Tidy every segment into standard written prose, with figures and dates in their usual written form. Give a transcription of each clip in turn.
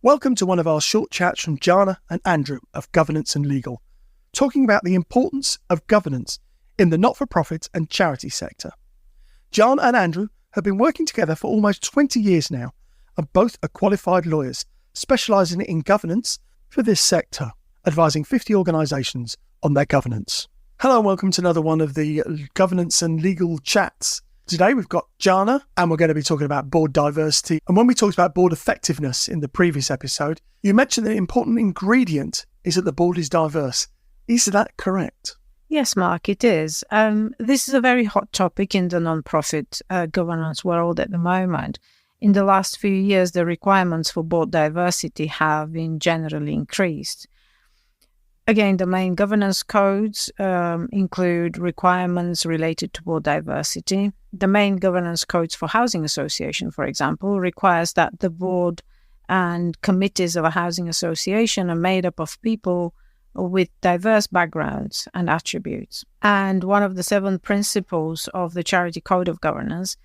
Welcome to one of our short chats from Jana and Andrew of Governance and Legal, talking about the importance of governance in the not-for-profit and charity sector. Jana and Andrew have been working together for almost 20 years now and both are qualified lawyers specialising in governance for this sector, advising 50 organisations on their governance. Hello and welcome to another one of the Governance and Legal chats. Today we've got Jana and we're going to be talking about board diversity. And when we talked about board effectiveness in the previous episode, you mentioned that an important ingredient is that the board is diverse. Is that correct? Yes, Mark, it is. This is a very hot topic in the non-profit governance world at the moment. In the last few years, the requirements for board diversity have been generally increased. Again, the main governance codes include requirements related to board diversity. The main governance codes for housing association, for example, requires that the board and committees of a housing association are made up of people with diverse backgrounds and attributes. And one of the 7 principles of the Charity Code of Governance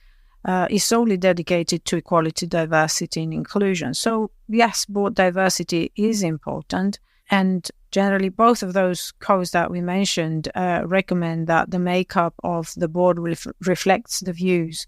is solely dedicated to equality, diversity, and inclusion. So yes, board diversity is important. And generally, both of those codes that we mentioned recommend that the makeup of the board reflects the views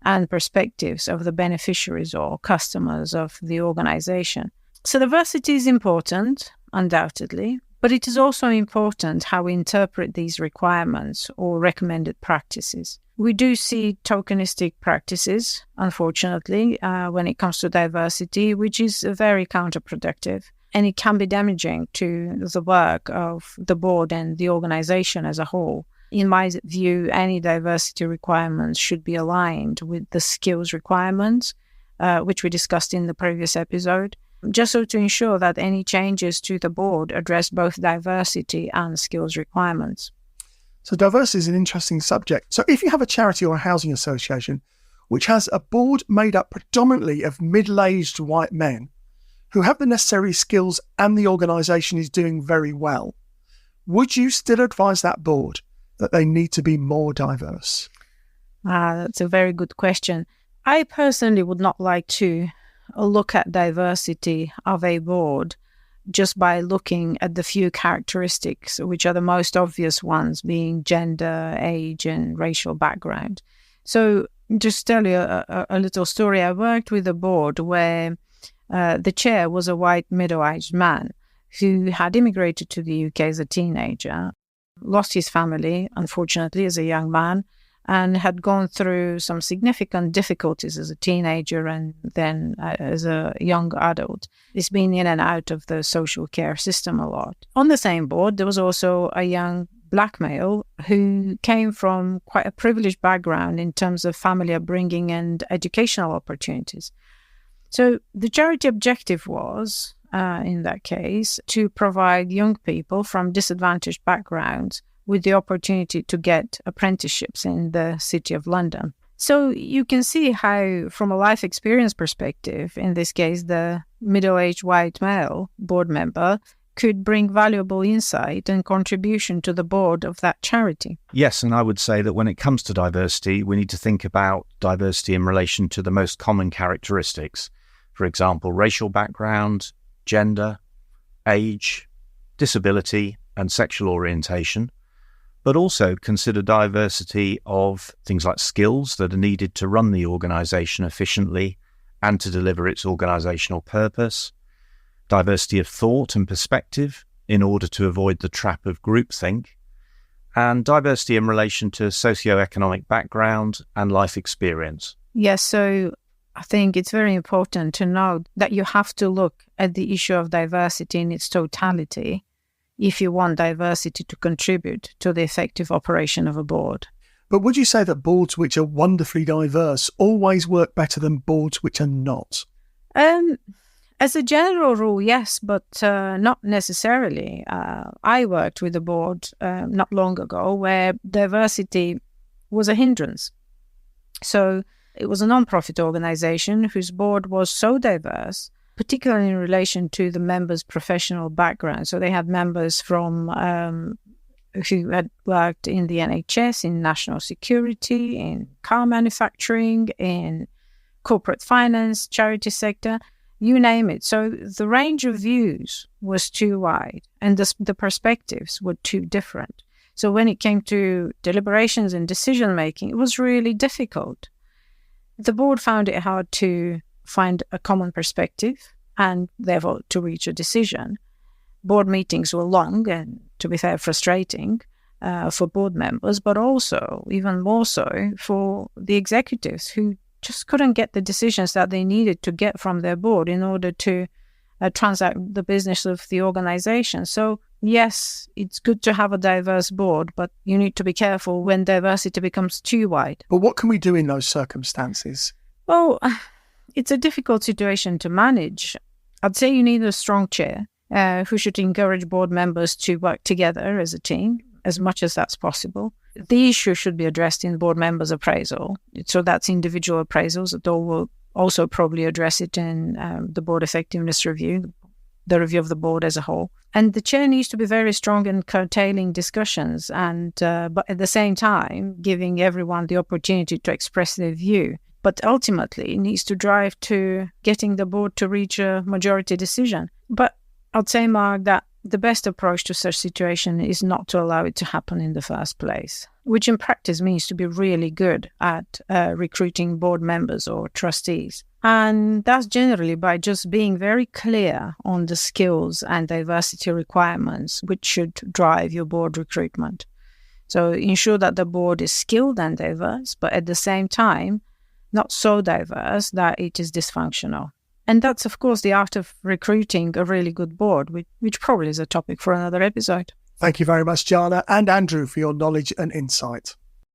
and perspectives of the beneficiaries or customers of the organization. So diversity is important, undoubtedly, but it is also important how we interpret these requirements or recommended practices. We do see tokenistic practices, unfortunately, when it comes to diversity, which is very counterproductive. And it can be damaging to the work of the board and the organization as a whole. In my view, any diversity requirements should be aligned with the skills requirements, which we discussed in the previous episode, just so to ensure that any changes to the board address both diversity and skills requirements. So diversity is an interesting subject. So if you have a charity or a housing association which has a board made up predominantly of middle-aged white men, who have the necessary skills and the organisation is doing very well, would you still advise that board that they need to be more diverse? That's a very good question. I personally would not like to look at diversity of a board just by looking at the few characteristics, which are the most obvious ones, being gender, age, and racial background. So just tell you a little story. I worked with a board where the chair was a white middle-aged man who had immigrated to the UK as a teenager, lost his family, unfortunately, as a young man, and had gone through some significant difficulties as a teenager and then as a young adult. He's been in and out of the social care system a lot. On the same board, there was also a young black male who came from quite a privileged background in terms of family upbringing and educational opportunities. So the charity objective was, in that case, to provide young people from disadvantaged backgrounds with the opportunity to get apprenticeships in the City of London. So you can see how, from a life experience perspective, in this case, the middle-aged white male board member could bring valuable insight and contribution to the board of that charity. Yes, and I would say that when it comes to diversity, we need to think about diversity in relation to the most common characteristics. For example, racial background, gender, age, disability, and sexual orientation, but also consider diversity of things like skills that are needed to run the organisation efficiently and to deliver its organisational purpose, diversity of thought and perspective in order to avoid the trap of groupthink, and diversity in relation to socio-economic background and life experience. Yes, so I think it's very important to note that you have to look at the issue of diversity in its totality if you want diversity to contribute to the effective operation of a board. But would you say that boards which are wonderfully diverse always work better than boards which are not? As a general rule, yes, but not necessarily. I worked with a board not long ago where diversity was a hindrance. So it was a non-profit organization whose board was so diverse, particularly in relation to the members' professional background. So they had members from who had worked in the NHS, in national security, in car manufacturing, in corporate finance, charity sector. you name it. So the range of views was too wide and the perspectives were too different. So when it came to deliberations and decision-making, it was really difficult. The board found it hard to find a common perspective and therefore to reach a decision. Board meetings were long and, to be fair, frustrating for board members, but also, even more so, for the executives who just couldn't get the decisions that they needed to get from their board in order to transact the business of the organization. So yes, it's good to have a diverse board, but you need to be careful when diversity becomes too wide. But what can we do in those circumstances? Well, it's a difficult situation to manage. I'd say you need a strong chair who should encourage board members to work together as a team as much as that's possible. The issue should be addressed in board members' appraisal. So that's individual appraisals. The board will also probably address it in the board effectiveness review, the review of the board as a whole. And the chair needs to be very strong in curtailing discussions and, but at the same time, giving everyone the opportunity to express their view. But ultimately, it needs to drive to getting the board to reach a majority decision. But I'd say, Mark, that the best approach to such situation is not to allow it to happen in the first place, which in practice means to be really good at recruiting board members or trustees. And that's generally by just being very clear on the skills and diversity requirements which should drive your board recruitment. So ensure that the board is skilled and diverse, but at the same time, not so diverse that it is dysfunctional. And that's, of course, the art of recruiting a really good board, which probably is a topic for another episode. Thank you very much, Jana and Andrew, for your knowledge and insight.